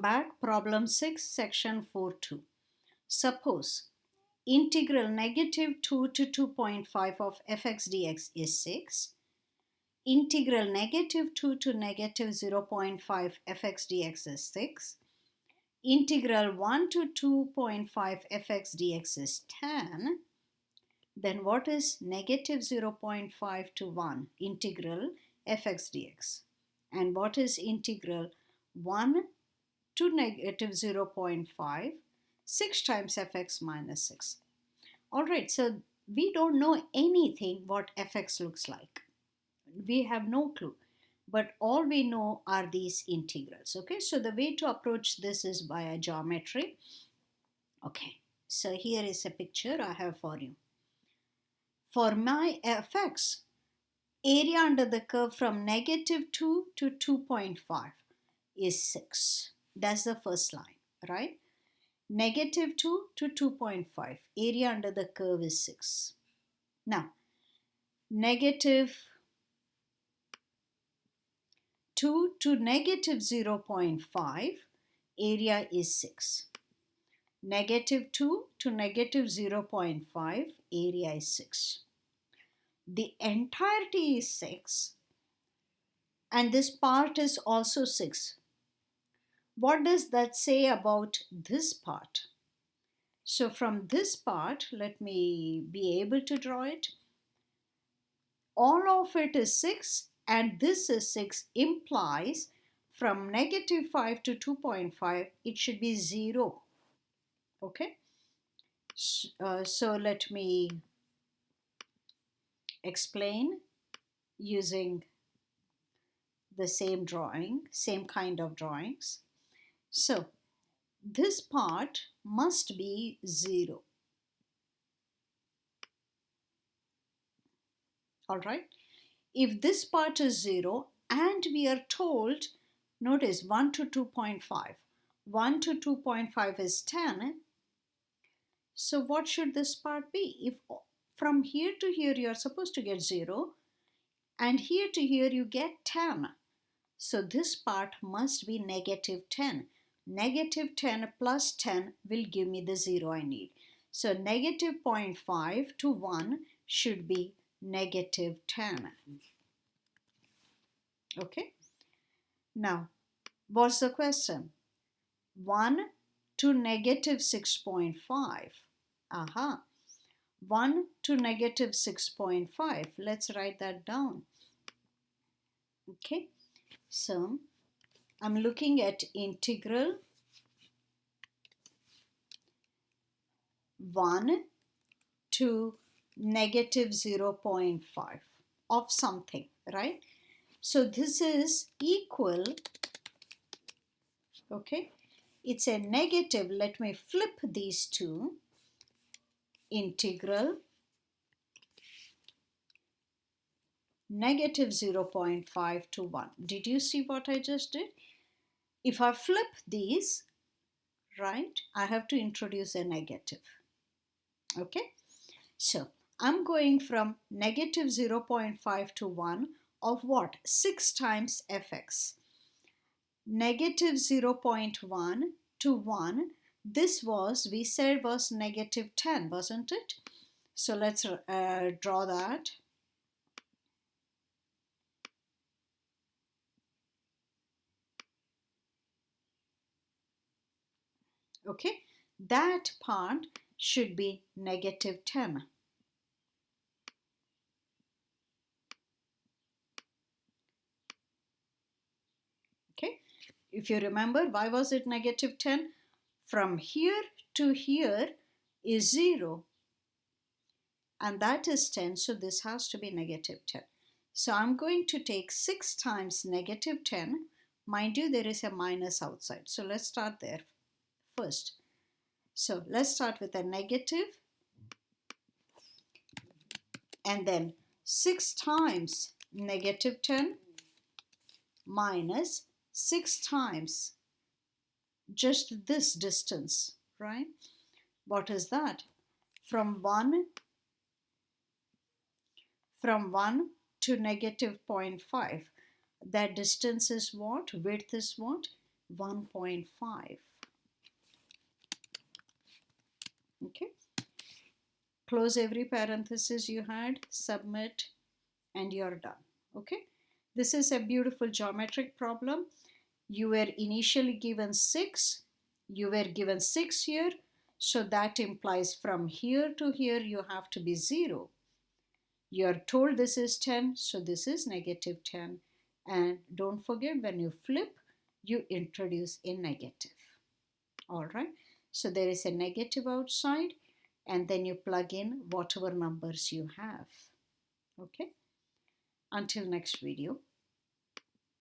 Back, problem 6, section 4.2. Suppose integral negative 2 to 2.5 of fx dx is 6. Integral negative 2 to negative 0.5 fx dx is 6. Integral 1 to 2.5 fx dx is 10. Then what is negative 0.5 to 1 integral fx dx? And what is integral 1 to negative 0.5, 6 times fx minus 6. Alright, so we don't know anything what fx looks like. We have no clue. But all we know are these integrals. Okay, so the way to approach this is via geometry. Okay, so here is a picture I have for you. For my fx, area under the curve from negative 2 to 2.5 is 6. That's the first line, right? Negative 2 to 2.5. Area under the curve is 6. Now, negative 2 to negative 0.5. Area is 6. Negative 2 to negative 0.5. Area is 6. The entirety is 6. And this part is also 6. What does that say about this part? So from this part, let me be able to draw it. All of it is 6 and this is 6 implies from negative 5 to 2.5, it should be 0. Okay? So let me explain using the same drawing, same kind of drawings. So this part must be 0. Alright, if this part is 0 and we are told, notice 1 to 2.5. 1 to 2.5 is 10. So what should this part be? If from here to here you are supposed to get 0 and here to here you get 10. So this part must be negative 10. Negative 10 plus 10 will give me the 0 I need. So negative 0.5 to 1 should be negative 10. Okay. Now, what's the question? 1 to negative 6.5. Aha. 1 to negative 6.5. Let's write that down. Okay. So, I'm looking at integral 1 to negative 0.5 of something, right? So this is equal, okay, it's a negative. Let me flip these two. Integral negative 0.5 to 1. Did you see what I just did? If I flip these, right, I have to introduce a negative. Okay, so I'm going from negative 0.5 to 1 of what? 6 times fx. Negative 0.1 to 1, this was, we said was negative 10, wasn't it? So let's draw that. Okay, that part should be negative 10. Okay, if you remember, why was it negative 10? From here to here is 0 and that is 10, so this has to be negative 10. So I'm going to take 6 times negative 10. Mind you, there is a minus outside, so let's start there first. So let's start with a negative and then 6 times negative 10 minus 6 times just this distance, right? What is that? From 1 to negative 0.5. That distance is what? Width is what? 1.5. Okay, close every parenthesis you had, submit, and you're done. Okay, this is a beautiful geometric problem. You were initially given 6, you were given 6 here, so that implies from here to here you have to be 0. You're told this is 10, so this is negative 10. And don't forget, when you flip, you introduce a negative. All right, so there is a negative outside, and then you plug in whatever numbers you have. Okay, until next video.